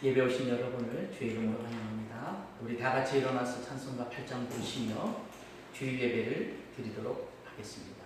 예배 오신 여러분을 주의 이름으로 환영합니다. 우리 다 같이 일어나서 찬송가 8장 부르시며 주일 예배를 드리도록 하겠습니다.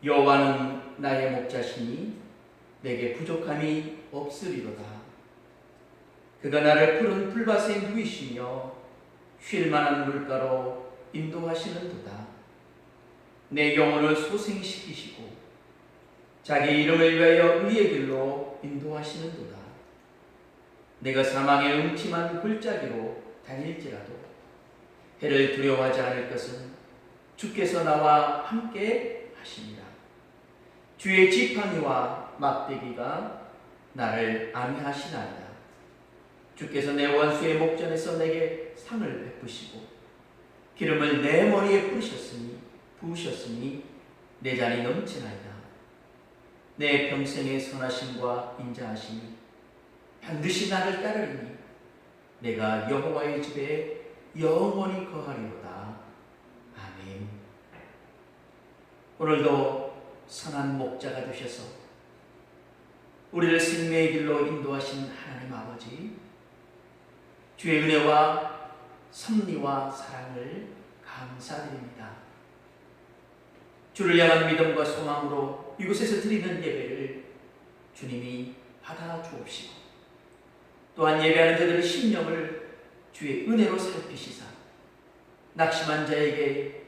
여호와는 나의 목자시니 내게 부족함이 없으리로다. 그가 나를 푸른 풀밭에 누이시며 쉴 만한 물가로 인도하시는도다. 내 영혼을 소생시키시고 자기 이름을 위하여 의의 길로 인도하시는도다. 내가 사망의 음침한 골짜기로 다닐지라도 해를 두려워하지 않을 것은 주께서 나와 함께 하시니라. 주의 지팡이와 막대기가 나를 안위하시나이다. 주께서 내 원수의 목전에서 내게 상을 베푸시고 기름을 내 머리에 부으셨으니 내 잔이 넘치나이다. 내 평생의 선하심과 인자하심이 반드시 나를 따르리니 내가 여호와의 집에 영원히 거하리로다. 아멘. 오늘도 선한 목자가 되셔서 우리를 생명의 길로 인도하신 하나님 아버지, 주의 은혜와 섭리와 사랑을 감사드립니다. 주를 향한 믿음과 소망으로 이곳에서 드리는 예배를 주님이 받아 주옵시고 또한 예배하는 자들의 심령을 주의 은혜로 살피시사 낙심한 자에게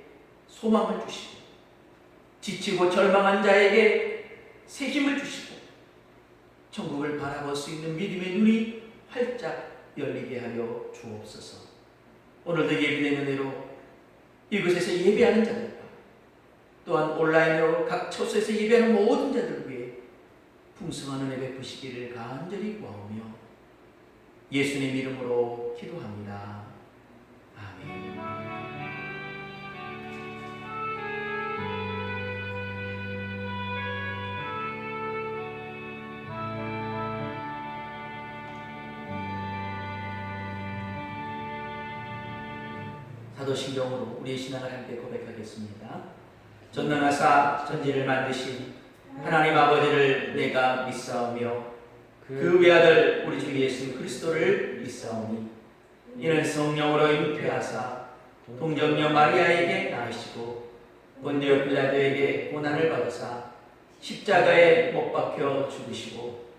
소망을 주시고 지치고 절망한 자에게 새 힘을 주시고 천국을 바라볼 수 있는 믿음의 눈이 활짝 열리게 하여 주옵소서. 오늘도 예비된 은혜로 이곳에서 예배하는 자들과 또한 온라인으로 각 처소에서 예배하는 모든 자들을 위해 풍성한 은혜 베푸시기를 간절히 구하오며 예수님 이름으로 기도합니다. 아멘. 사도신경으로 우리의 신앙을 함께 고백하겠습니다. 전능하사 전지를 만드신 하나님 아버지를 내가 믿사오며 그 외아들 우리 주 예수 그리스도를 믿사오니 이는 성령으로 잉태하사 동정녀 마리아에게 낳으시고 본디오 빌라도에게 고난을 받으사 십자가에 못 박혀 죽으시고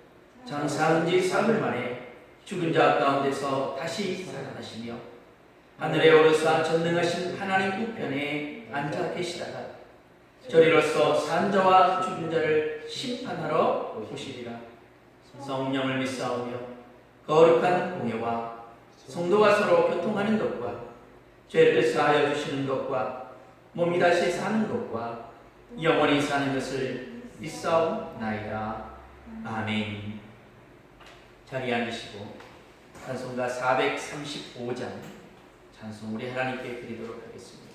장사한 지 사흘 만에 죽은 자 가운데서 다시 살아나시며 하늘에 오르사 전능하신 하나님 우편에 앉아 계시다가 저리로서 산 자와 죽은 자를 심판하러 오시리라. 성령을 믿사오며 거룩한 공예와 성도가 서로 교통하는 것과 죄를 사하여 주시는 것과 몸이 다시 사는 것과 영원히 사는 것을 믿사옵나이다. 아멘. 자리에 앉으시고 찬송가 435장 찬송 우리 하나님께 드리도록 하겠습니다.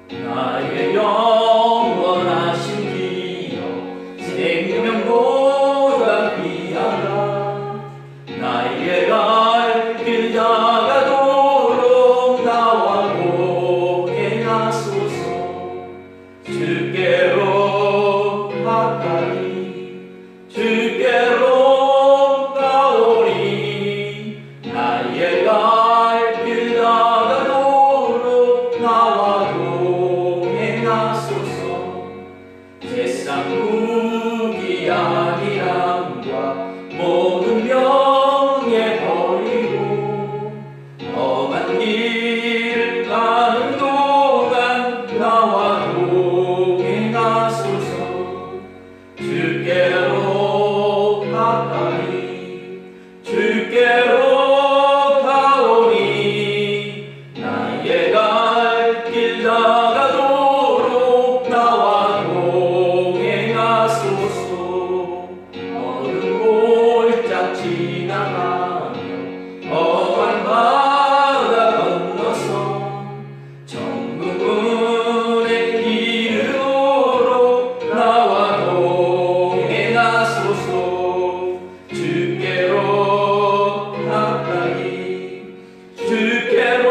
나의 영원하신 기여 생명보다 귀하다. 나의 갈 길 다가도록 나와 동행하소서. 주께로 가까이 주께로 가오리. 나의 갈 길 다가도록 나와 동행하소서. 세상 무기 아니함과 모든 명예 버리고 험한 길 가는 동안 나와 동행하소서. 주께로 가까이 주께로 가오니. 나의 갈 길 다가도록 나와 동행하소서. 어둠 골짝 지나가며 험한 바다 건너서 천국문에 이르도록 나와 동행하소서. 주께로 가까이 주께로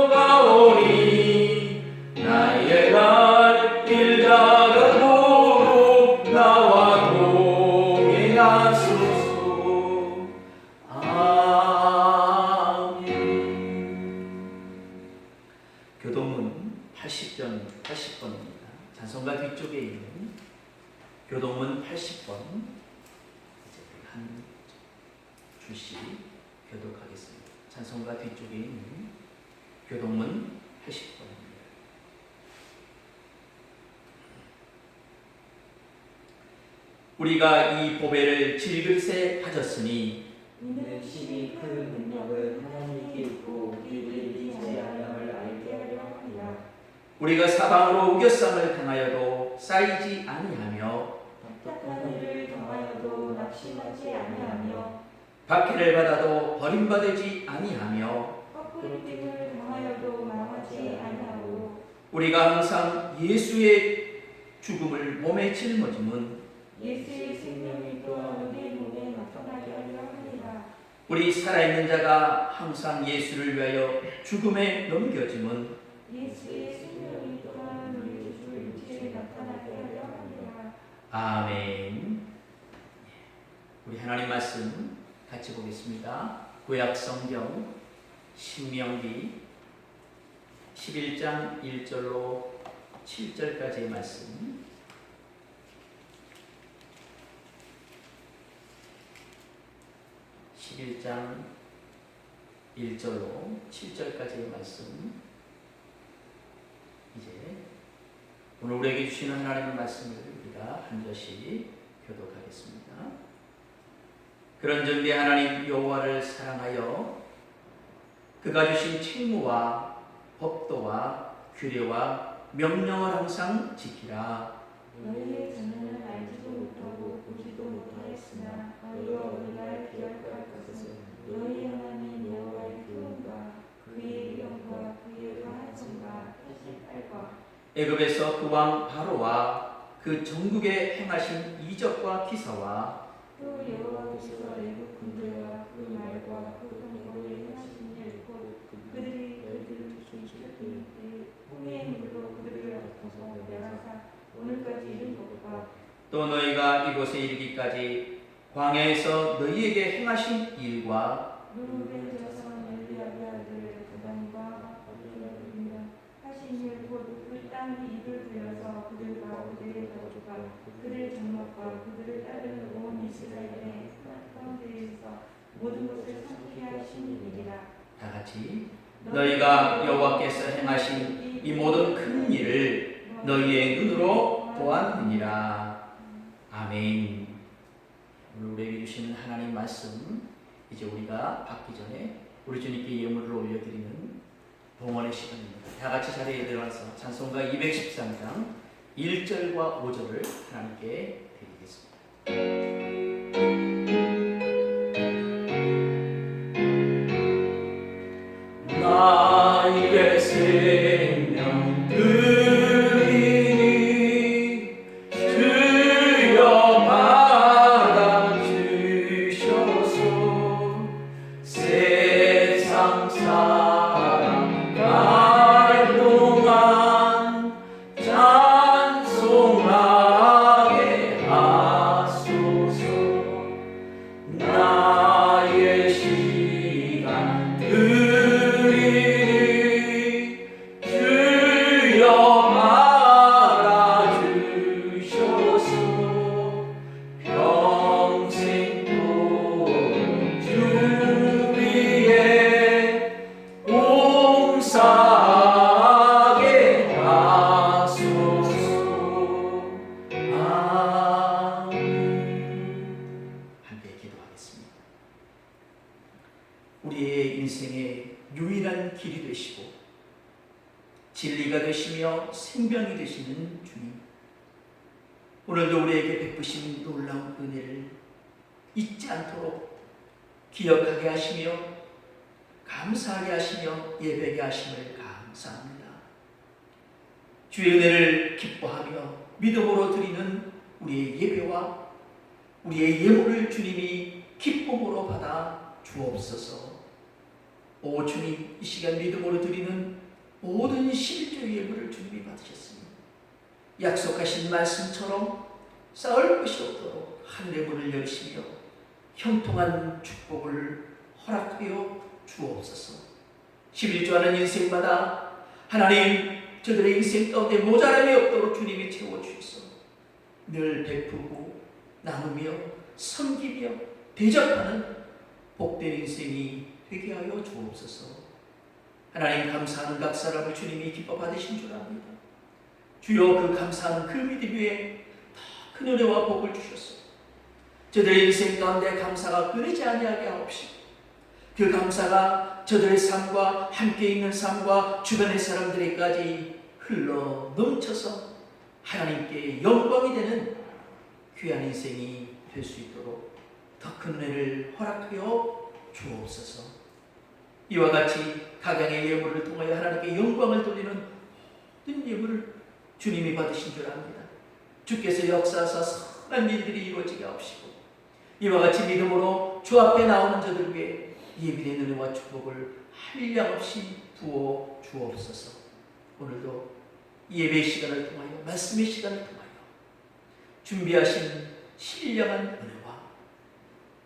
가오니. 나의 갈 길 다가도록 나와 동행하소서. 아멘. 교도문 80번입니다. 찬송가 뒤쪽에 있는 교도문 80번 한 줄씩 교독하겠습니다. 찬송가 뒤쪽에 있는 교도문 80번입니다. 우리가 이 보배를 질글새 가졌으니 이는 심히 큰 능력을 하나님께 있고 우리를 잊지 아니함을 알게 하려 함이라. 우리가 사방으로 우겨쌈을 당하여도 쌓이지 아니하며 답답한 일을 당하여도 낙심하지 아니하며 박해를 받아도 버림받지 아니하며 헛부림을 당하여도 망하지 아니하고 우리가 항상 예수의 죽음을 몸에 짊어짐은 예수의 생명이 또한 우리 몸에 나타나게 하려 함이라. 우리 살아있는 자가 항상 예수를 위하여 죽음에 넘겨짐은 예수의 생명이 또한 우리 주 육체에 나타나게 하려 함이라. 아멘. 우리 하나님 말씀 같이 보겠습니다. 구약 성경 신명기 11장 1절로 7절까지의 말씀. (11장 1절로 7절까지의 말씀). 이제 오늘 우리에게 주시는 하나님의 말씀을 우리가 한 절씩 교독하겠습니다. 그런즉 내 하나님 여호와를 사랑하여 그가 주신 책무와 법도와 규례와 명령을 항상 지키라. 너희의 자녀는 알지도 못하고 보지도 못하였으나 너희가 오늘날 기억할 것은 너희 하나님 여호와의 교훈과 그의 영과 그의 강하심과 88과 애굽에서 그 왕 바로와 그 전국에 행하신 이적과 기사와 또 여호와께서 애굽 군대와 그 말과 그 동거에 행하신 일 곧 그들이 그들을 뒤쫓을 때 홍해의 물로 그들을 엎어서 멸하사 오늘까지 이른 것과 또 너희가 이곳에 이르기까지 광야에서 너희에게 행하신 일과 누룩의 자손 엘리압의 아들 가담과 아비라입니다. 하신 일 곧 그 땅이 입을 들여서 그들과 그들의 가족과 그들의 장막과 그들을 따르는 온 이스라엘의 가운데에서 모든 것을 삼키게 하신 일이라. 다 같이 너희가 여호와께서 행하신 이 모든 큰 일을 너희의 눈으로 보았느니라. 아멘. 오늘 우리에게 주시는 하나님 말씀 이제 우리가 받기 전에 우리 주님께 예물을 올려드리는 봉헌의 시간입니다. 다 같이 자리에 일어나서 찬송가 213장 1절과 5절을 하나님께 드리겠습니다. 나의 생명 드리니 주여 받아주셔서 세상 살아갈 동안 찬송하게 하소서. 나의 시간 드리니 주여 받아주셔서 평생도 주 위에 봉사하게 하소서. 아멘. 함께 기도하겠습니다. 우리의 인생의 유일한 길이 되시고 진리가 되시며 생명이 되시는 주님, 오늘도 우리에게 베푸신 놀라운 은혜를 잊지 않도록 기억하게 하시며 감사하게 하시며 예배하게 하심을 감사합니다. 주의 은혜를 기뻐하며 믿음으로 드리는 우리의 예배와 우리의 예물을 주님이 기쁨으로 받아 주옵소서. 오 주님, 이 시간 믿음으로 드리는 모든 11조 예물을 주님이 받으셨습니다. 약속하신 말씀처럼 쌓을 것이 없도록 하늘의 문을 열시며 형통한 축복을 허락하여 주옵소서. 11조하는 인생마다 하나님, 저들의 인생 가운데 모자람이 없도록 주님이 채워주셔서 늘 베푸고 나누며 섬기며 대접하는 복된 인생이 되게 하여 주옵소서. 하나님, 감사하는 각 사람을 주님이 기뻐 받으신 줄 압니다. 주여, 그 감사하는 그 믿음 위에 더 큰 은혜와 복을 주셔서 저들의 인생 가운데 감사가 끊이지 아니하게 하옵시고, 그 감사가 저들의 삶과 함께 있는 삶과 주변의 사람들에게까지 흘러 넘쳐서 하나님께 영광이 되는 귀한 인생이 될 수 있도록 더 큰 은혜를 허락하여 주옵소서. 이와 같이 각양의 예물을 통하여 하나님께 영광을 돌리는 모든 예물을 주님이 받으신 줄 압니다. 주께서 역사하사 선한 일들이 이루어지게 하옵시고, 이와 같이 믿음으로 주 앞에 나오는 저들 위해 예비된 은혜와 축복을 한량없이 부어 주옵소서. 오늘도 예배 시간을 통하여, 말씀의 시간을 통하여 준비하신 신령한 은혜와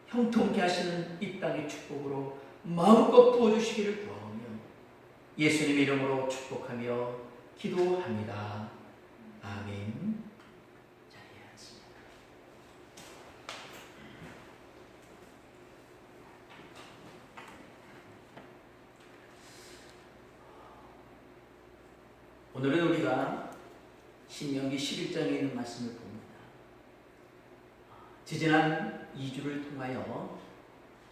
형통케 하시는 이 땅의 축복으로 마음껏 부어주시기를 구하오며 예수님 이름으로 축복하며 기도합니다. 아멘. 자리에 앉습니다. 오늘은 우리가 신명기 11장에 있는 말씀을 봅니다. 지지난 2주를 통하여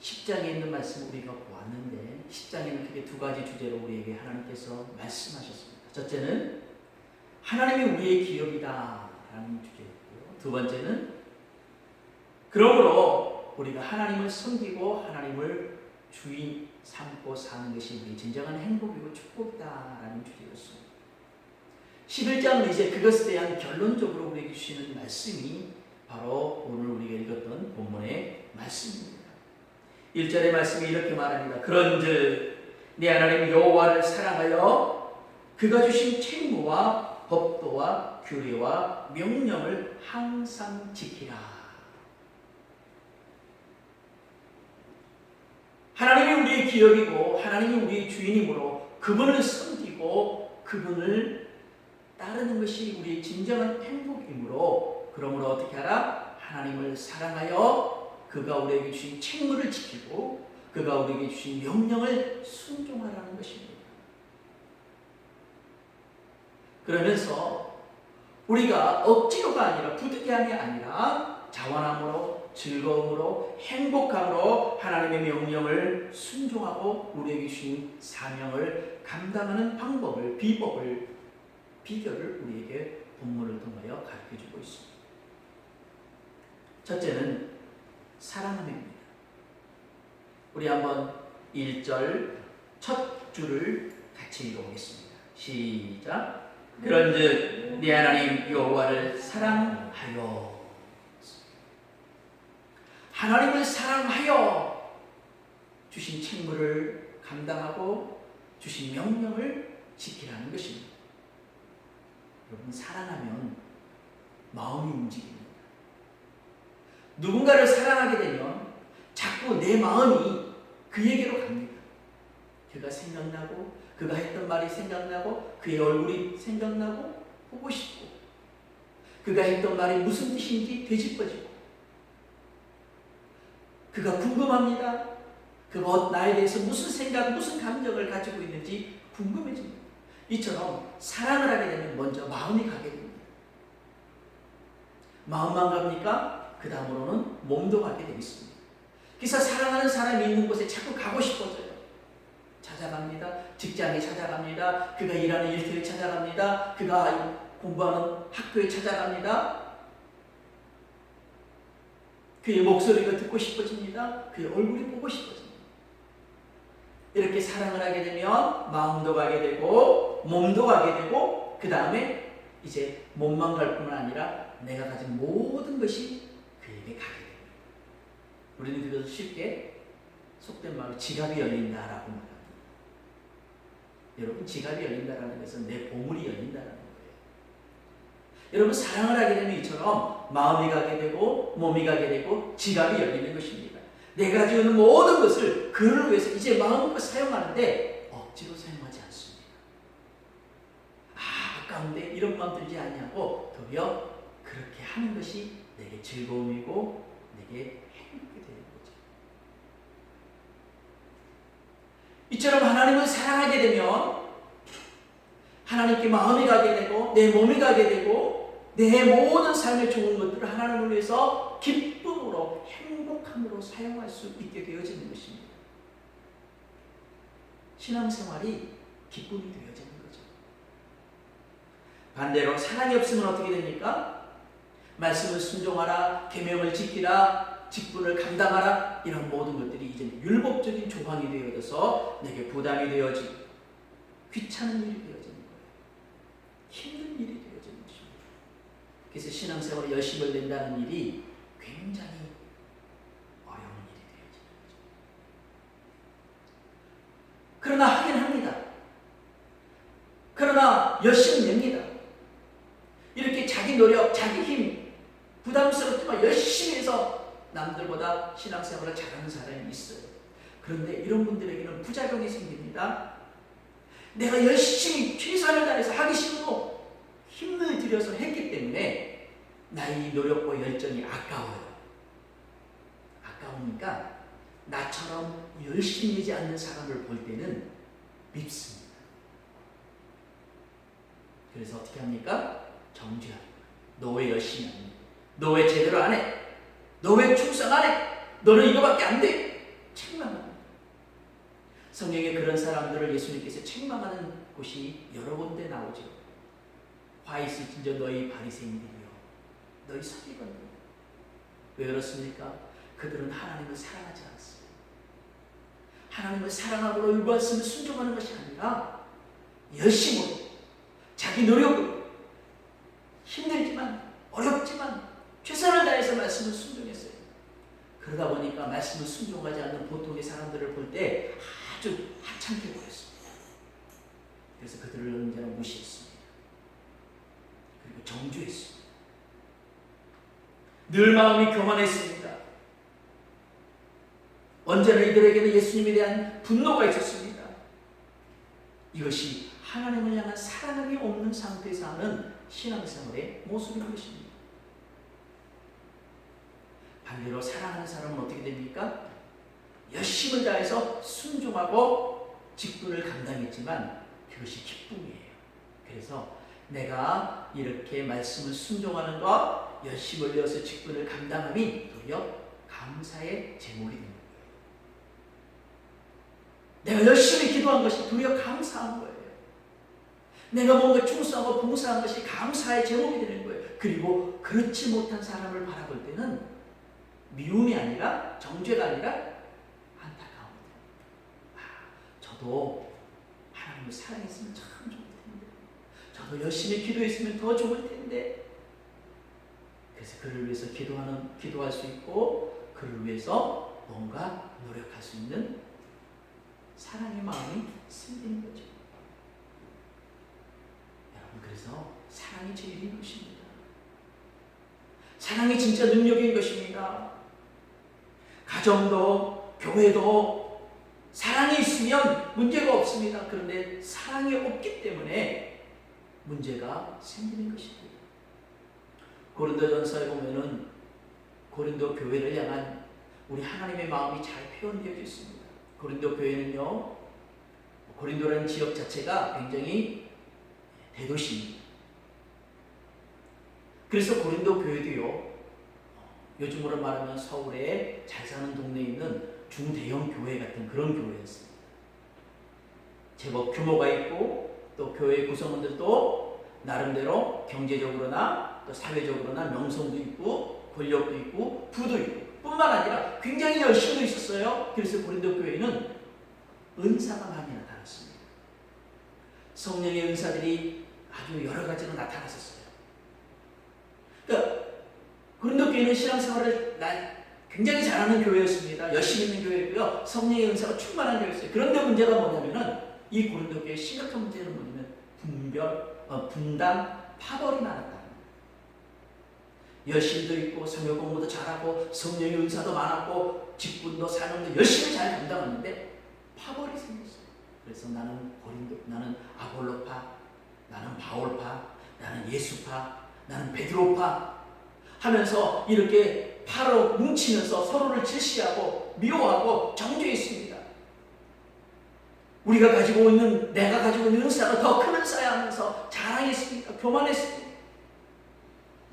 10장에 있는 말씀을 우리가 보았는데, 10장에는 크게 두 가지 주제로 우리에게 하나님께서 말씀하셨습니다. 첫째는 하나님이 우리의 기업이다 라는 주제였고요. 두 번째는 그러므로 우리가 하나님을 섬기고 하나님을 주인 삼고 사는 것이 우리의 진정한 행복이고 축복이다 라는 주제였습니다. 11장은 이제 그것에 대한 결론적으로 우리에게 주시는 말씀이 바로 오늘 우리가 읽었던 본문의 말씀입니다. 1절의 말씀이 이렇게 말합니다. 그런즉 네 하나님 여호와를 사랑하여 그가 주신 책무와 법도와 규례와 명령을 항상 지키라. 하나님이 우리의 기업이고 하나님이 우리의 주인이므로 그분을 섬기고 그분을 따르는 것이 우리의 진정한 행복이므로, 그러므로 어떻게 하라? 하나님을 사랑하여 그가 우리에게 주신 책무를 지키고 그가 우리에게 주신 명령을 순종하라는 것입니다. 그러면서 우리가 억지로가 아니라 부득이함이 아니라 자원함으로 즐거움으로 행복함으로 하나님의 명령을 순종하고 우리에게 주신 사명을 감당하는 방법을 비결을 우리에게 본문을 통하여 가르쳐주고 있습니다. 첫째는 사랑함입니다. 우리 한번 1절 첫 줄을 같이 읽어보겠습니다. 시작. 그런즉 네 하나님 여호와를 사랑하여. 하나님을 사랑하여 주신 책무를 감당하고 주신 명령을 지키라는 것입니다. 여러분, 사랑하면 마음이 움직입니다. 누군가를 사랑하게 되면 자꾸 내 마음이 그에게로 갑니다. 그가 생각나고 그가 했던 말이 생각나고 그의 얼굴이 생각나고 보고 싶고 그가 했던 말이 무슨 뜻인지 되짚어지고 그가 궁금합니다. 그가 나에 대해서 무슨 생각, 무슨 감정을 가지고 있는지 궁금해집니다. 이처럼 사랑을 하게 되면 먼저 마음이 가게 됩니다. 마음만 갑니까? 그 다음으로는 몸도 가게 되겠습니다. 그래서 사랑하는 사람이 있는 곳에 자꾸 가고 싶어져요. 찾아갑니다. 직장에 찾아갑니다. 그가 일하는 일터에 찾아갑니다. 그가 공부하는 학교에 찾아갑니다. 그의 목소리가 듣고 싶어집니다. 그의 얼굴이 보고 싶어집니다. 이렇게 사랑을 하게 되면 마음도 가게 되고 몸도 가게 되고 그 다음에 이제 몸만 갈 뿐만 아니라 내가 가진 모든 것이 그에게 가게 됩니다. 우리는 그것을 쉽게 속된 말로 지갑이 열린다라고 말합니다. 여러분, 지갑이 열린다라는 것은 내 보물이 열린다라는 거예요. 여러분, 사랑을 하게 되면 이처럼 마음이 가게 되고 몸이 가게 되고 지갑이 열리는 것입니다. 내가 가지고 있는 모든 것을 그를 위해서 이제 마음껏 사용하는데 억지로 사용하지 않습니다. 아까운데 이런 마음 들지 않냐고 도리어 그렇게 하는 것이 내게 즐거움이고 내게 행복이 되는 거죠. 이처럼 하나님을 사랑하게 되면 하나님께 마음이 가게 되고 내 몸이 가게 되고 내 모든 삶의 좋은 것들을 하나님을 위해서 기쁨으로 행복함으로 사용할 수 있게 되어지는 것입니다. 신앙생활이 기쁨이 되어지는 거죠. 반대로 사랑이 없으면 어떻게 됩니까? 말씀을 순종하라, 계명을 지키라, 직분을 감당하라, 이런 모든 것들이 이제 율법적인 조항이 되어져서 내게 부담이 되어지고 귀찮은 일이 되어지는 거예요. 힘든 일이 되어지는 것입니다. 그래서 신앙생활에 열심을 낸다는 일이 굉장히 어려운 일이 되어지는 거죠. 그러나 하긴 합니다. 그러나 열심히 냅니다. 이렇게 자기 노력, 자기 힘, 부담스럽지만 열심히 해서 남들보다 신앙생활을 잘하는 사람이 있어요. 그런데 이런 분들에게는 부작용이 생깁니다. 내가 열심히 최선을 다해서 하기 싫어도 힘을 들여서 했기 때문에 나의 노력과 열정이 아까워요. 아까우니까 나처럼 열심히 하지 않는 사람을 볼 때는 밉습니다. 그래서 어떻게 합니까? 정죄합니다. 너 왜 열심히 안 해? 너 왜 제대로 안 해? 너 왜 충성 안 해? 너는 이거밖에 안 돼? 책망합니다. 성경에 그런 사람들을 예수님께서 책망하는 곳이 여러 군데 나오죠. 화 있을진저 너희 바리새인들이여, 너희 서기관들. 왜 그렇습니까? 그들은 하나님을 사랑하지 않았어요. 하나님을 사랑하고 율 말씀을 순종하는 것이 아니라 열심으로 자기 노력으로 힘들지만 어렵지만 최선을 다해서 말씀을 순종했어요. 그러다 보니까 말씀을 순종하지 않는 보통의 사람들을 볼 때 아주 하찮게 보였습니다. 그래서 그들을 언제나 무시했습니다. 그리고 정죄했습니다. 늘 마음이 교만했습니다. 언제나 이들에게는 예수님에 대한 분노가 있었습니다. 이것이 하나님을 향한 사랑이 없는 상태에서 하는 신앙생활의 모습인 것입니다. 반대로 사랑하는 사람은 어떻게 됩니까? 열심을 다해서 순종하고 직분을 감당했지만 그것이 기쁨이에요. 그래서 내가 이렇게 말씀을 순종하는 것, 열심을 내어서 직분을 감당함이 도리어 감사의 제목이 되는 거예요. 내가 열심히 기도한 것이 드디어 감사한 거예요. 내가 뭔가 충성하고 봉사한 것이 감사의 제목이 되는 거예요. 그리고 그렇지 못한 사람을 바라볼 때는 미움이 아니라 정죄가 아니라 안타까움이 돼요. 저도 하나님을 사랑했으면 참 좋을 텐데, 저도 열심히 기도했으면 더 좋을 텐데. 그래서 그를 위해서 기도할 수 있고 그를 위해서 뭔가 노력할 수 있는 사랑의 마음이 생기는 거죠. 여러분, 그래서 사랑이 제일인 것입니다. 사랑이 진짜 능력인 것입니다. 가정도 교회도 사랑이 있으면 문제가 없습니다. 그런데 사랑이 없기 때문에 문제가 생기는 것입니다. 고린도전서에 보면은 고린도 교회를 향한 우리 하나님의 마음이 잘 표현되어 있습니다. 고린도 교회는요, 고린도라는 지역 자체가 굉장히 대도시입니다. 그래서 고린도 교회도요, 요즘으로 말하면 서울에 잘 사는 동네에 있는 중대형 교회 같은 그런 교회였습니다. 제법 규모가 있고 또 교회 구성원들도 나름대로 경제적으로나 또 사회적으로나 명성도 있고 권력도 있고 부도 있고 뿐만 아니라 굉장히 열심히 있었어요. 그래서 고린도 교회는 은사가 많이 나타났습니다. 성령의 은사들이 아주 여러 가지로 나타났었어요. 그러니까 고린도 교회는 신앙생활을 굉장히 잘하는 교회였습니다. 열심히 있는 교회였고요. 성령의 은사가 충만한 교회였어요. 그런데 문제가 뭐냐면은 이 고린도 교회의 심각한 문제는 뭐냐면 분단, 파벌이 많았다. 열심도 있고 성경 공부도 잘하고 성령의 은사도 많았고 직분도 사명도 열심히 잘 감당하는데 파벌이 생겼어요. 그래서 나는 아볼로파, 나는 바울파, 나는 예수파, 나는 베드로파 하면서 이렇게 파로 뭉치면서 서로를 질시하고 미워하고 정죄했습니다. 내가 가지고 있는 은사가 더 큰 은사야 하면서 자랑했습니다. 교만했습니다.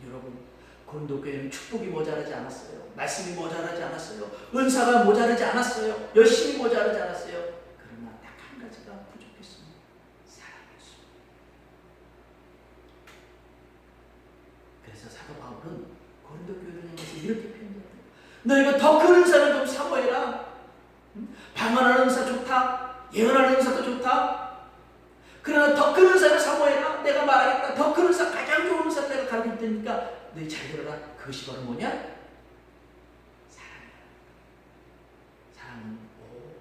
여러분, 고린도 교회는 축복이 모자라지 않았어요. 말씀이 모자라지 않았어요. 은사가 모자라지 않았어요. 열심히 모자라지 않았어요. 그러나 딱 한 가지가 부족했습니다. 사랑이었습니다. 그래서 사도 바울은 고린도 교회를 향해서 이렇게 표현합니다. 너희가 더 큰 은사를 좀 사모해라. 방언하는 은사 좋다. 예언하는 은사도 좋다. 그러나 더 큰 은사를 사모해라. 내가 말하겠다. 더 큰 은사, 가장 좋은 은사를 내가 가르칠 테니까 너희 잘 들어라. 그것이 바로 뭐냐? 사랑이야. 사랑은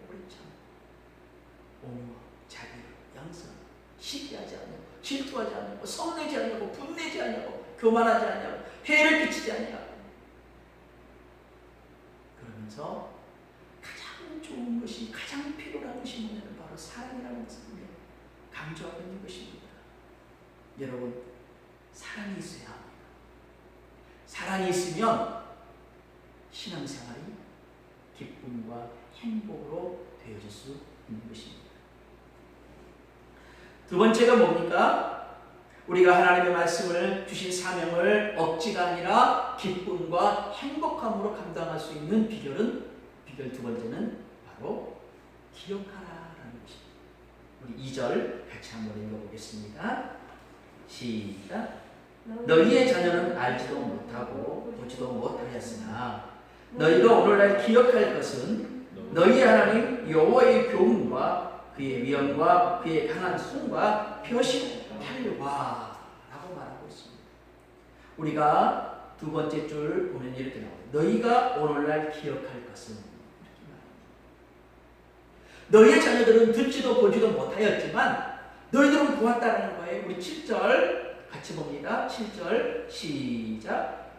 오래 참 온유와 자비와 양선, 시기하지 않냐고, 질투하지 않냐고, 성내지 않냐고, 분내지 않냐고, 교만하지 않냐고, 해를 끼치지 않냐고. 그러면서 가장 좋은 것이, 가장 필요한 것이 뭐냐면 바로 사랑이라는 것을 강조하고 있는 것입니다. 여러분, 사랑이 있어야 합니다. 사랑이 있으면 신앙생활이 기쁨과 행복으로 되어질 수 있는 것입니다. 두 번째가 뭡니까? 우리가 하나님의 말씀을 주신 사명을 억지가 아니라 기쁨과 행복함으로 감당할 수 있는 비결 두 번째는 바로 기억하라라는 것입니다. 우리 2절 같이 한번 읽어보겠습니다. 시작. 너희의 자녀는 알지도 못하고 보지도 못하였으나 너희가 오늘날 기억할 것은 너희 하나님 여호와의 교훈과 그의 위엄과 그의 강한 손과 표식하려와 라고 말하고 있습니다. 우리가 두 번째 줄 보면 이렇게 나옵니다. 너희가 오늘날 기억할 것은, 이렇게 말합니다. 너희의 자녀들은 듣지도 보지도 못하였지만 너희들은 보았다라는 거예요. 우리 7절 같이 봅니다. 7절 시작.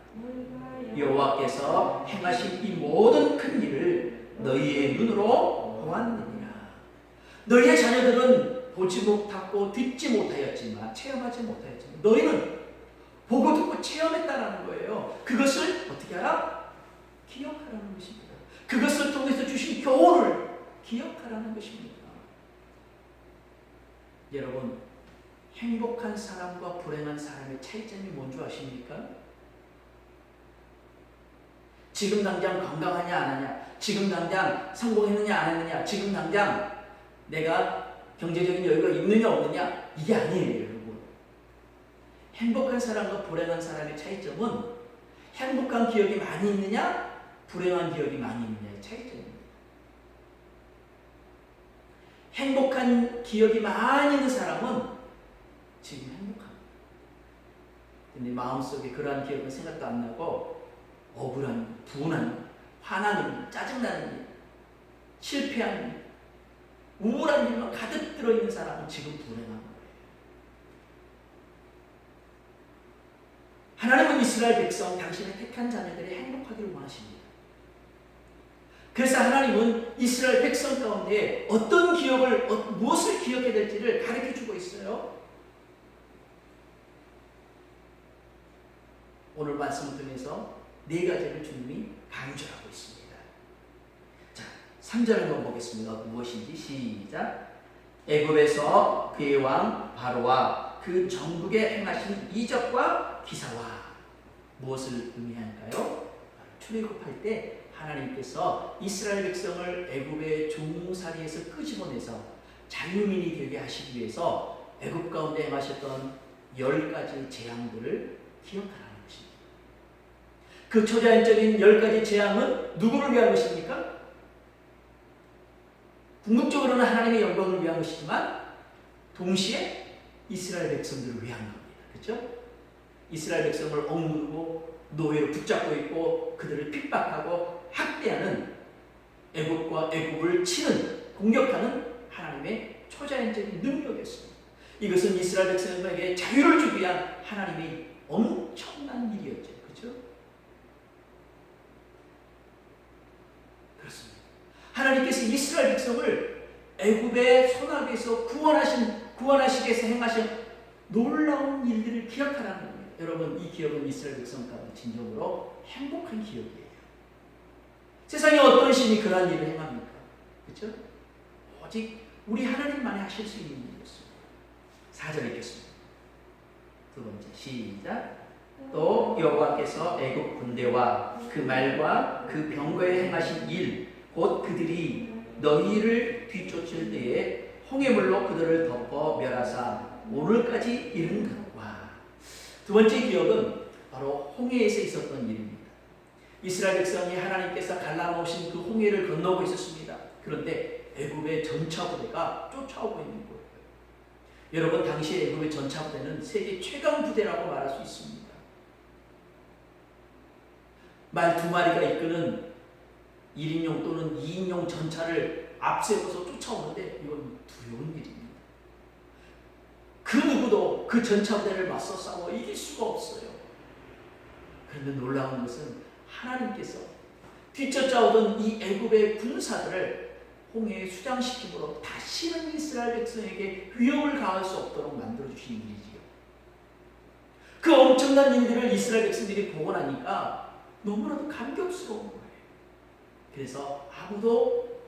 여호와께서 행하신 이 모든 큰 일을 너희의 눈으로 보았느니라. 너희의 자녀들은 보지 못하고 듣지 못하였지만, 체험하지 못하였지만 너희는 보고 듣고 체험했다라는 거예요. 그것을 어떻게 하라? 기억하라는 것입니다. 그것을 통해서 주신 교훈을 기억하라는 것입니다. 여러분, 행복한 사람과 불행한 사람의 차이점이 뭔지 아십니까? 지금 당장 건강하냐 안 하냐, 지금 당장 성공했느냐 안 했느냐, 지금 당장 내가 경제적인 여유가 있느냐 없느냐, 이게 아니에요, 여러분. 행복한 사람과 불행한 사람의 차이점은 행복한 기억이 많이 있느냐, 불행한 기억이 많이 있느냐의 차이점입니다. 행복한 기억이 많이 있는 사람은 지금 행복합니다. 근데 마음속에 그러한 기억은 생각도 안 나고 억울한, 분한, 화나는 일, 짜증나는 일, 실패한 일, 우울한 일만 가득 들어있는 사람은 지금 불행한 거예요. 하나님은 이스라엘 백성, 당신의 택한 자녀들이 행복하기를 원하십니다. 그래서 하나님은 이스라엘 백성 가운데 어떤 기억을, 무엇을 기억해야 될지를 가르쳐주고 있어요. 오늘 말씀을 통해서 네 가지를 주님이 강조하고 있습니다. 자, 3절 한번 보겠습니다. 무엇인지 시작. 애굽에서 그의 왕 바로와 그 전국에 행하신 이적과 기사와 무엇을 의미할까요? 출애굽할 때 하나님께서 이스라엘 백성을 애굽의 종살이에서 끄집어내서 자유민이 되게 하시기 위해서 애굽 가운데 행하셨던 10가지 재앙들을 기억하라는 것입니다. 그 초자연적인 10가지 재앙은 누구를 위한 것입니까? 궁극적으로는 하나님의 영광을 위한 것이지만 동시에 이스라엘 백성들을 위한 겁니다. 그렇죠? 이스라엘 백성을 억누르고 노예로 붙잡고 있고 그들을 핍박하고 학대하는 애굽과 애굽을 치는, 공격하는 하나님의 초자연적인 능력이었습니다. 이것은 이스라엘 백성에게 자유를 주기 위한 하나님의 엄청난 일이었죠. 그렇죠? 그렇습니다. 하나님께서 이스라엘 백성을 애굽의 손아귀에서 구원하시기 위해서 행하신 놀라운 일들을 기억하라는 겁니다. 여러분, 이 기억은 이스라엘 백성 가운데 진정으로 행복한 기억이에요. 세상에 어떤 신이 그러한 일을 행합니까? 그렇죠? 오직 우리 하나님만이 하실 수 있는 일이었습니다. 4절 읽겠습니다. 두 번째 시작. 또 여호와께서 애굽 군대와 그 말과 그 병거에 행하신 일, 곧 그들이 너희를 뒤쫓을 때에 홍해물로 그들을 덮어 멸하사 오늘까지 이른 것과. 두 번째 기억은 바로 홍해에서 있었던 일입니다. 이스라엘 백성이 하나님께서 갈라놓으신 그 홍해를 건너고 있었습니다. 그런데 애굽의 전차 부대가 쫓아오고 있는 거예요. 여러분, 당시 애굽의 전차 부대는 세계 최강 부대라고 말할 수 있습니다. 말 2마리가 이끄는 1인용 또는 2인용 전차를 앞세워서 쫓아오는데 이건 두려운 일입니다. 그 누구도 그 전차 부대를 맞서 싸워 이길 수가 없어요. 그런데 놀라운 것은 하나님께서 뒤쫓아오던 이 애굽의 군사들을 홍해에 수장시킴으로 다시는 이스라엘 백성에게 위협을 가할 수 없도록 만들어주신 일이지요. 그 엄청난 일들을 이스라엘 백성들이 보고 나니까 너무나도 감격스러운 거예요. 그래서 아무도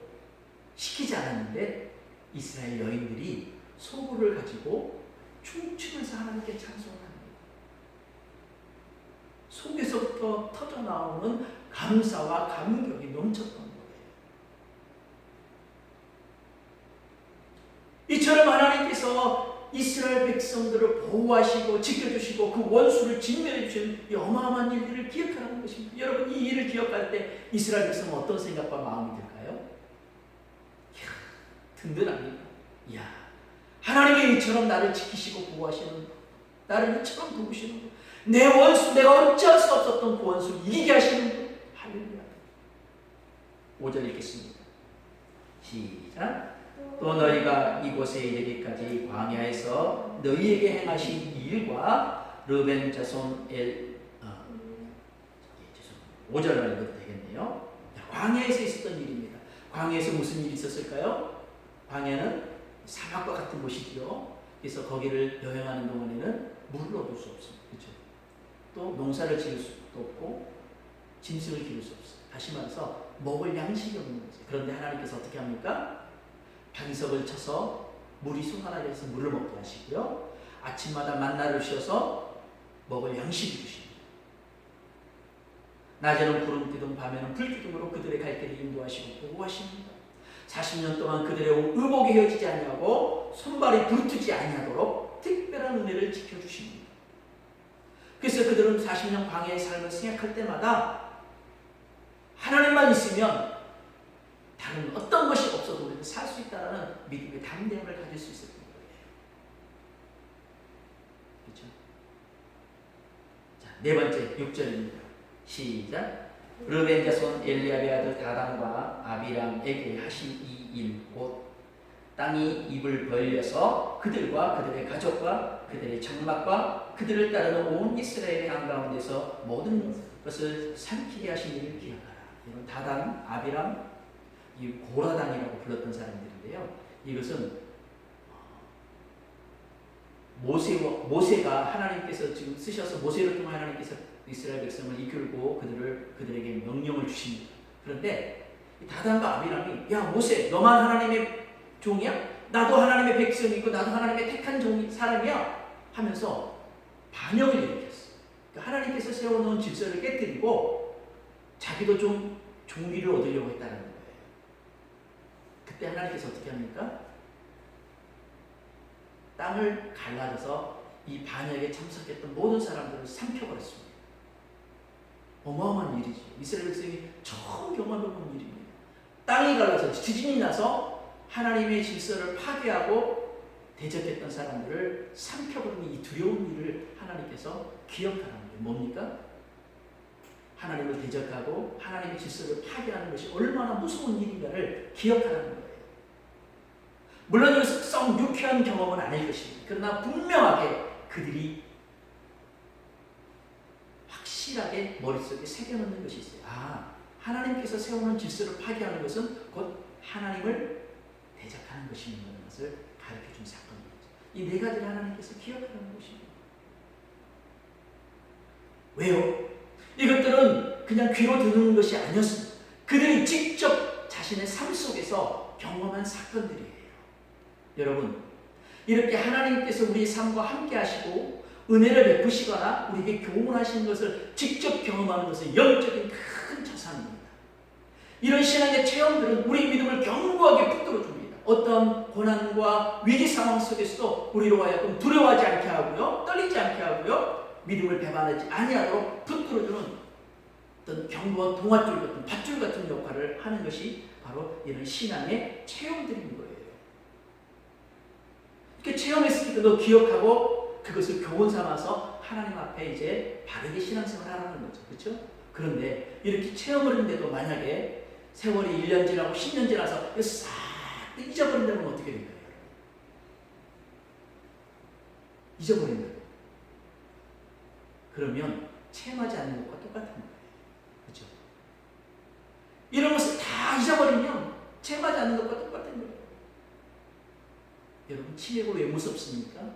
시키지 않았는데 이스라엘 여인들이 소구를 가지고 춤추면서 하나님께 찬송합니다. 속에서부터 터져나오는 감사와 감격이 넘쳤던 거예요. 이처럼 하나님께서 이스라엘 백성들을 보호하시고 지켜주시고 그 원수를 진멸해 주신 이 어마어마한 일들을 기억하라는 것입니다. 여러분, 이 일을 기억할 때 이스라엘 백성은 어떤 생각과 마음이 들까요? 이야, 든든합니다. 이야, 하나님이 이처럼 나를 지키시고 보호하시는, 나를 이처럼 도우시는 분, 내 원수, 내가 어찌할 수 없었던 그 원수를 이기게 하시는 분, 할렐루야. 5절 읽겠습니다. 시작. 또 너희가 이곳에 이르기까지 광야에서 너희에게 행하신 일과 르벤 자손 5절만 읽어도 되겠네요. 광야에서 있었던 일입니다. 광야에서 무슨 일이 있었을까요? 광야는 사막과 같은 곳이죠. 그래서 거기를 여행하는 동안에는 물을 얻을 수 없습니다. 그렇죠? 또 농사를 지을 수도 없고 짐승을 기를 수 없어요. 다시 말해서 먹을 양식이 없는 거죠. 그런데 하나님께서 어떻게 합니까? 반석을 쳐서 물이 솟아나게 해서 물을 먹게 하시고요. 아침마다 만나를 주셔서 먹을 양식이 주십니다. 낮에는 구름 기둥, 밤에는 불 기둥으로 그들의 갈 길을 인도하시고 보호하십니다. 40년 동안 그들의 의복이 헤어지지 아니하고 손발이 부르트지 아니하도록 특별한 은혜를 지켜주십니다. 그래서 그들은 40년 광야의 삶을 생각할 때마다 하나님만 있으면 다른 어떤 것이 없어도 우리는 살 수 있다는 믿음의 담대함을 가질 수 있었던 거예요. 그렇죠? 자, 네 번째 6절입니다. 시작. 르벤 자손 엘리압의 아들 다단과 아비람에게 하신 이 일 곧 땅이 입을 벌려서 그들과 그들의 가족과 그들의 장막과 그들을 따르는 온 이스라엘의 안 가운데서 모든 것을 삼키게 하신 일을 기억하라. 이건 다단, 아비람, 이 고라단이라고 불렀던 사람들인데요. 이것은 모세가 하나님께서 지금 쓰셔서 모세를 통해 하나님께서 이스라엘 백성을 이끌고 그들에게 명령을 주십니다. 그런데 다단과 아비람이 야 모세 너만 하나님의 종이야? 나도 하나님의 백성이고 나도 하나님의 택한 사람이야 하면서 반역을 일으켰어. 그러니까 하나님께서 세워놓은 질서를 깨뜨리고 자기도 좀 종기를 얻으려고 했다는 거예요. 그때 하나님께서 어떻게 합니까? 땅을 갈라져서 이 반역에 참석했던 모든 사람들을 삼켜버렸습니다. 어마어마한 일이죠. 이스라엘 백성이 처음 경험해본 일입니다. 땅이 갈라서 지진이 나서 하나님의 질서를 파괴하고 대적했던 사람들을 삼켜버리는 이 두려운 일을 하나님께서 기억하라는 거예요. 뭡니까? 하나님을 대적하고 하나님의 질서를 파괴하는 것이 얼마나 무서운 일인가를 기억하라는 거예요. 물론 이것은 썩 유쾌한 경험은 아닐 것입니다. 그러나 분명하게 그들이 확실하게 머릿속에 새겨놓는 것이 있어요. 아, 하나님께서 세우는 질서를 파괴하는 것은 곧 하나님을 대적하는 것이라는 것을 가르쳐준 사건이죠. 이 네 가지를 하나님께서 기억하라는 것입니다. 왜요? 이것들은 그냥 귀로 듣는 것이 아니었습니다. 그들이 직접 자신의 삶 속에서 경험한 사건들이에요. 여러분, 이렇게 하나님께서 우리 삶과 함께 하시고 은혜를 베푸시거나 우리에게 교훈하시는 것을 직접 경험하는 것은 영적인 큰 자산입니다. 이런 신앙의 체험들은 우리 믿음을 견고하게 붙들어 줍니다. 어떤 고난과 위기 상황 속에서도 우리로 하여금 두려워하지 않게 하고요, 떨리지 않게 하고요, 믿음을 배반하지 아니하도록 붙들어주는 어떤 견고한 동아줄 같은 밧줄 같은 역할을 하는 것이 바로 이런 신앙의 체험들인 거예요. 이렇게 체험했을 때도 기억하고 그것을 교훈 삼아서 하나님 앞에 이제 바르게 신앙생활을 하라는 거죠. 그렇죠? 그런데 이렇게 체험을 했는데도 만약에 세월이 1년 지나고 10년 지나서 싹 잊어버린다면 어떻게 될까요? 잊어버린다면 그러면 체험하지 않는 것과 똑같은 거예요. 그렇죠? 이런 것을 다 잊어버리면 체험하지 않는 것과 똑같은 거예요. 여러분, 치매가 왜 무섭습니까?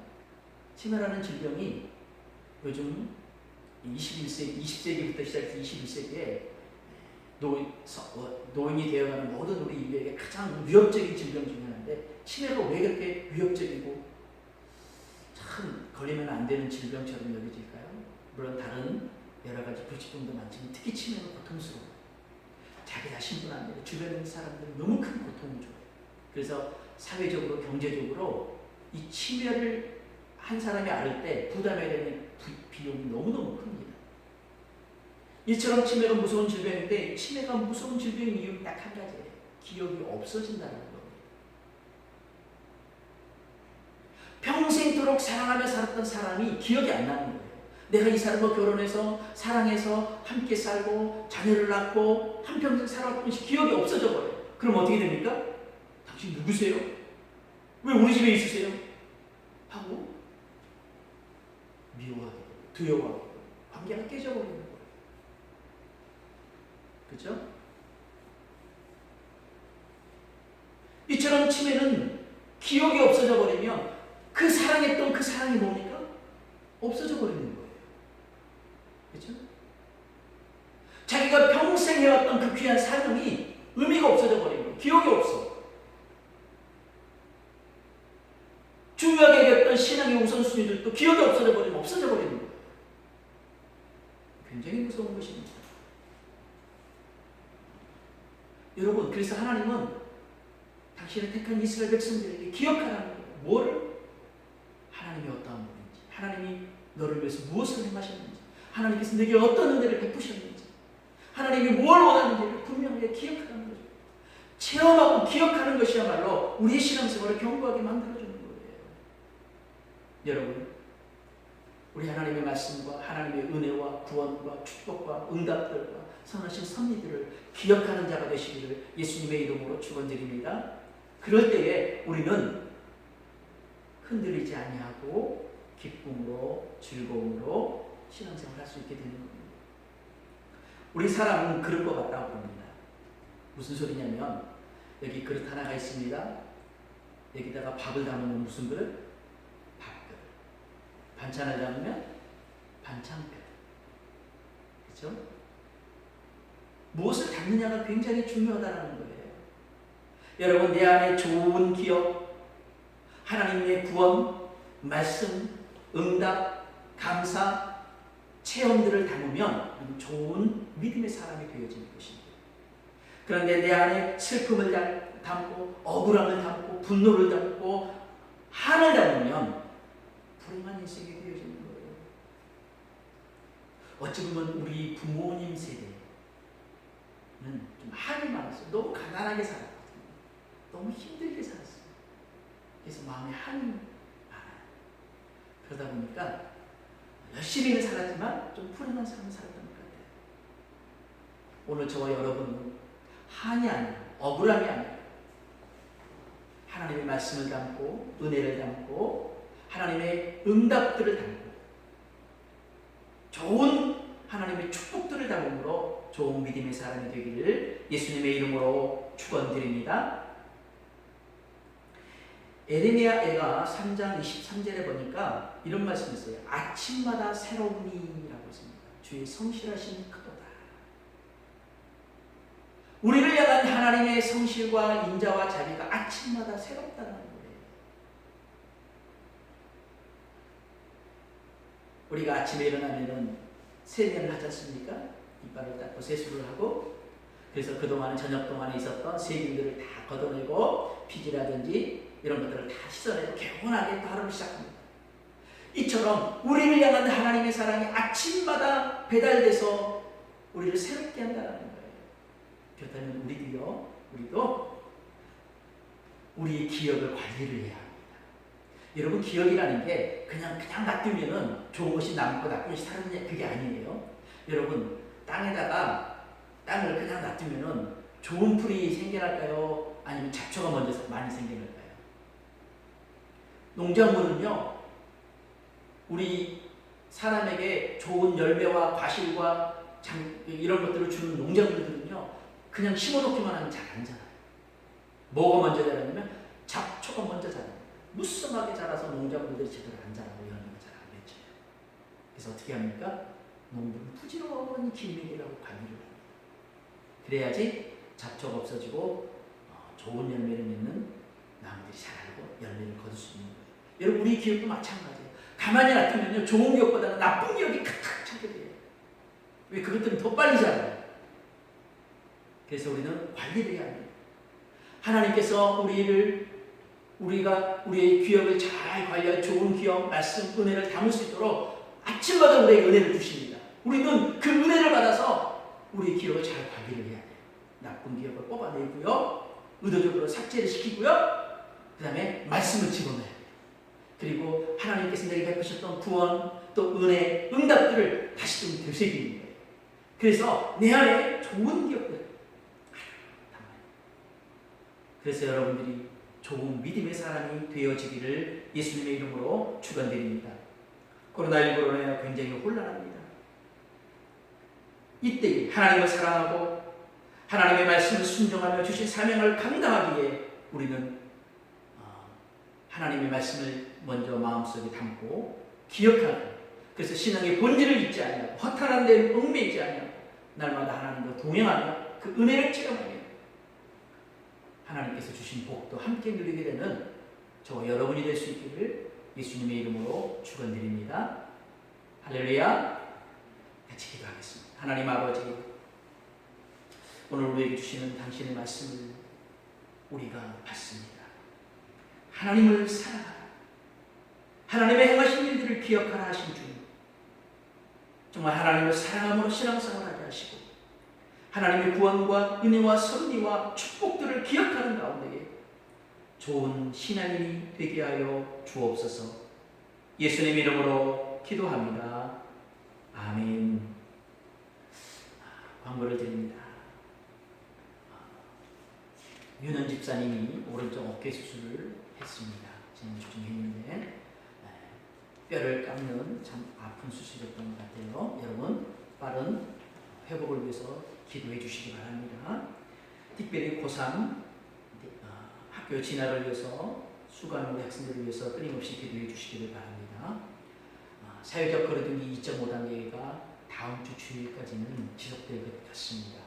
치매라는 질병이 요즘 20세기부터 시작해서 21세기에 노인이 되어가는 모든 우리 인류에게 가장 위협적인 질병 중에 하나인데, 치매가 왜 그렇게 위협적이고 참 걸리면 안 되는 질병처럼 여겨질까요? 물론 다른 여러 가지 불치병도 많지만 특히 치매는 고통스러워요. 자기 자신뿐 아니라 주변에 있는 사람들은 너무 큰 고통을 줘요. 그래서 사회적으로 경제적으로 이 치매를 한 사람이 앓을 때 부담해야 되는 비용이 너무너무 큽니다. 이처럼 치매가 무서운 질병인데 치매가 무서운 질병인 이유는 딱 한 가지예요. 기억이 없어진다는 겁니다. 평생도록 사랑하며 살았던 사람이 기억이 안 나는 거예요. 내가 이 사람과 결혼해서 사랑해서 함께 살고 자녀를 낳고 한평생 살아왔던 것이 기억이 없어져 버려요. 그럼 어떻게 됩니까? 당신 누구세요? 왜 우리 집에 있으세요? 하고 미워하게 되고 두려워하게 되고 관계가 깨져버리는 거예요. 그렇죠? 이처럼 치매는 기억이 없어져 버리면 그 사랑했던 그 사랑이 뭡니까? 없어져 버리는 거예요. 그렇죠? 자기가 평생 해왔던 그 귀한 사명이 의미가 없어져 버리는 거예요. 기억이 없어. 중요하게 여겼던 신앙의 우선순위들도 기억이 없어져 버리면 없어져 버리는 거예요. 굉장히 무서운 것입니다. 여러분, 그래서 하나님은 당신의 택한 이스라엘 백성들에게 기억하라는 거예요. 뭐를? 하나님이 어떠한 분인지, 하나님이 너를 위해서 무엇을 행하셨는지, 하나님께서 내게 어떤 은혜를 베푸셨는지, 하나님이 뭘 원하는지를 분명하게 기억하라는 거죠. 체험하고 기억하는 것이야말로 우리의 신앙생활을 견고하게 만들어주는 거예요. 여러분, 우리 하나님의 말씀과 하나님의 은혜와 구원과 축복과 응답들과 선하신 섭리들을 기억하는 자가 되시기를 예수님의 이름으로 축원드립니다. 그럴 때에 우리는 흔들리지 아니하고 기쁨으로 즐거움으로 신앙생활을 할 수 있게 되는 겁니다. 우리 사람은 그럴 것 같다고 봅니다. 무슨 소리냐면 여기 그릇 하나가 있습니다. 여기다가 밥을 담으면 무슨 그릇? 밥그릇. 반찬을 담으면 반찬그릇. 그렇죠? 무엇을 담느냐가 굉장히 중요하다는 거예요. 여러분, 내 안에 좋은 기억, 하나님의 구원, 말씀, 응답, 감사, 체험들을 담으면 좋은 믿음의 사람이 되어지는 것입니다. 그런데 내 안에 슬픔을 담고 억울함을 담고 분노를 담고 한을 담으면 불행한 인생이 되어지는 거예요. 어찌 보면 우리 부모님 세대는 좀 한이 많았어요. 너무 가난하게 살았거든요. 너무 힘들게 살았어요. 그래서 마음에 한이 많아요. 그러다 보니까 열심히는 살았지만 좀 불행한 삶을 살았던 것 같아요. 오늘 저와 여러분은 한이 아니라, 억울함이 아니라 하나님의 말씀을 담고 은혜를 담고 하나님의 응답들을 담고 좋은 하나님의 축복들을 담음으로 좋은 믿음의 사람이 되기를 예수님의 이름으로 축원드립니다. 에레미야가 3장 23절에 보니까 이런 말씀이 있어요. 아침마다 새로우니라고 했습니다. 주의 성실하신 크도다. 우리를 향한 하나님의 성실과 인자와 자비가 아침마다 새롭다는 거예요. 우리가 아침에 일어나면은 세면을 하지 않습니까? 이빨을 닦고 세수를 하고, 그래서 그동안 저녁 동안에 있었던 세균들을 다 걷어내고 피지라든지 이런 것들을 다 씻어내고 개운하게 하루를 시작합니다. 이처럼 우리를 향한 하나님의 사랑이 아침마다 배달돼서 우리를 새롭게 한다는 거예요. 그렇다면 우리도 우리의 기억을 관리를 해야 합니다. 여러분, 기억이라는 게 그냥 놔두면은 좋은 것이 남고 나쁜 것이 사라지냐, 그게 아니에요. 여러분, 땅에다가 땅을 그냥 놔두면은 좋은 풀이 생겨날까요? 아니면 잡초가 먼저 많이 생겨날까요? 농작물은요, 우리 사람에게 좋은 열매와 과실과 이런 것들을 주는 농작물들은요, 그냥 심어놓기만 하면 잘 안 자라요. 뭐가 먼저 자라냐면 잡초가 먼저 자라요. 무성하게 자라서 농작물들이 제대로 안 자라고 열매가 잘 안 맺혀요. 그래서 어떻게 합니까? 농부는 부지런히 길미기를 하고 관리를 합니다. 그래야지 잡초가 없어지고 좋은 열매를 맺는 나무들이 자라고 열매를 거둘 수 있는 거예요. 여러분, 우리 기억도 마찬가지예요. 가만히 놔두면요, 좋은 기억보다는 나쁜 기억이 칵칵 차게 돼요. 왜? 그것들은 더 빨리 자라요. 그래서 우리는 관리를 해야 합니다. 하나님께서 우리가 우리의 기억을 잘 관리할 좋은 기억, 말씀, 은혜를 담을 수 있도록 아침마다 우리에게 은혜를 주십니다. 우리는 그 은혜를 받아서 우리의 기억을 잘 관리를 해야 돼요. 나쁜 기억을 뽑아내고요, 의도적으로 삭제를 시키고요, 그 다음에 말씀을 집어넣어야 돼요. 그리고 하나님께서 내게 베푸셨던 구원, 또 은혜, 응답들을 다시 좀 되새기는 거예요. 그래서 내 안에 좋은 기억들 담아요. 그래서 여러분들이 좋은 믿음의 사람이 되어지기를 예수님의 이름으로 축원드립니다. 코로나19로 인해 굉장히 혼란합니다. 이때 하나님을 사랑하고 하나님의 말씀을 순종하며 주신 사명을 감당하기에 우리는 하나님의 말씀을 먼저 마음속에 담고 기억하고, 그래서 신앙의 본질을 잊지 아니하고 허탄한 데는 얽매이지 아니하고 날마다 하나님과 동행하며 그 은혜를 체험하며 하나님께서 주신 복도 함께 누리게 되는 저와 여러분이 될 수 있기를 예수님의 이름으로 축원드립니다. 할렐루야. 같이 기도하겠습니다. 하나님 아버지, 오늘 우리에게 주시는 당신의 말씀을 우리가 받습니다. 하나님을 사랑하라. 하나님의 행하신 일들을 기억하라 하신 주님. 정말 하나님을 사랑함으로 신앙생활을 하게 하시고 하나님의 구원과 은혜와 섭리와 축복들을 기억하는 가운데에 좋은 신앙인이 되게 하여 주옵소서. 예수님 이름으로 기도합니다. 아멘. 광고를 드립니다. 윤은 집사님이 오른쪽 어깨 수술을 했습니다. 지난주 중에 했는데 뼈를 깎는 참 아픈 수술이었던 것 같아요. 여러분 빠른 회복을 위해서 기도해 주시기 바랍니다. 특별히 고3 학교 진학을 위해서 수강 우리 학생들을 위해서 끊임없이 기도해 주시기를 바랍니다. 사회적 거리두기 2.5단계가 다음 주 주일까지는 지속될 것 같습니다.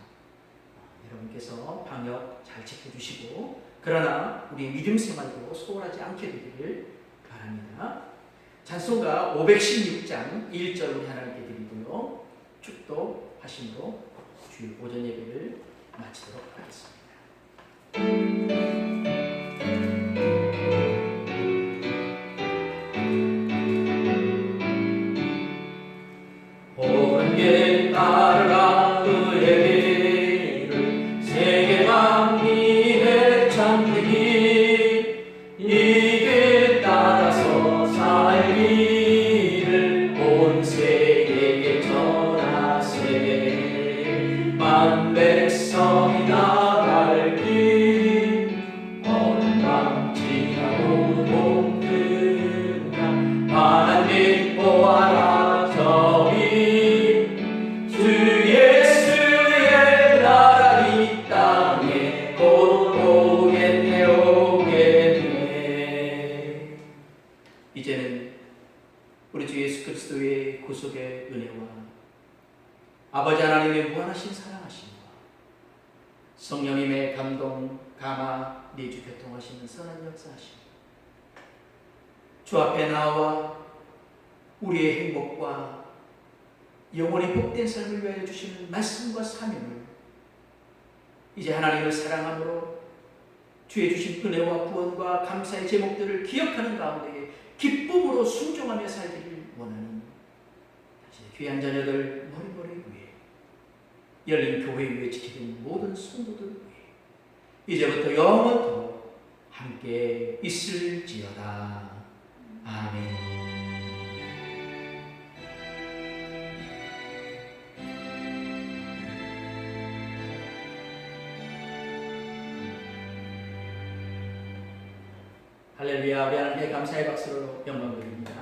여러분께서 방역 잘 지켜주시고 그러나 우리 믿음 생활도 소홀하지 않게 되기를 바랍니다. 찬송가 516장 1절 우리 하나님께 드리고요. 축도하심으로 주일 오전 예배를 마치도록 하겠습니다. 온 길 따르라 그의 길을 세계 만민의 참된 길 이 길 따라서 살기를 온 세계에 전하세 만 백성이 나갈 길 어느 밤 지나고 동등가 하나님 보아라 저기 주 예수의 나라 이 땅에 곧 오겠네 오겠네. 이제는 우리 주 예수 그리스도의 구속의 은혜와 아버지 하나님의 무한하신 사랑하심과 성령님의 감동, 감화, 내주 교통하시는 선한 역사하심 주 앞에 나와 우리의 행복과 영원히 복된 삶을 위하여 주시는 말씀과 사명을 이제 하나님을 사랑함으로 주의 주신 은혜와 구원과 감사의 제목들을 기억하는 가운데에 기쁨으로 순종하며 살기를 원하는 당신의 귀한 자녀들 머리머리 위에 열린 교회 위에 지키는 모든 성도들 위에 이제부터 영원토록 함께 있을지어다. 아멘. 할렐루야. 우리 하나님께 감사의 박수로 영광 드립니다.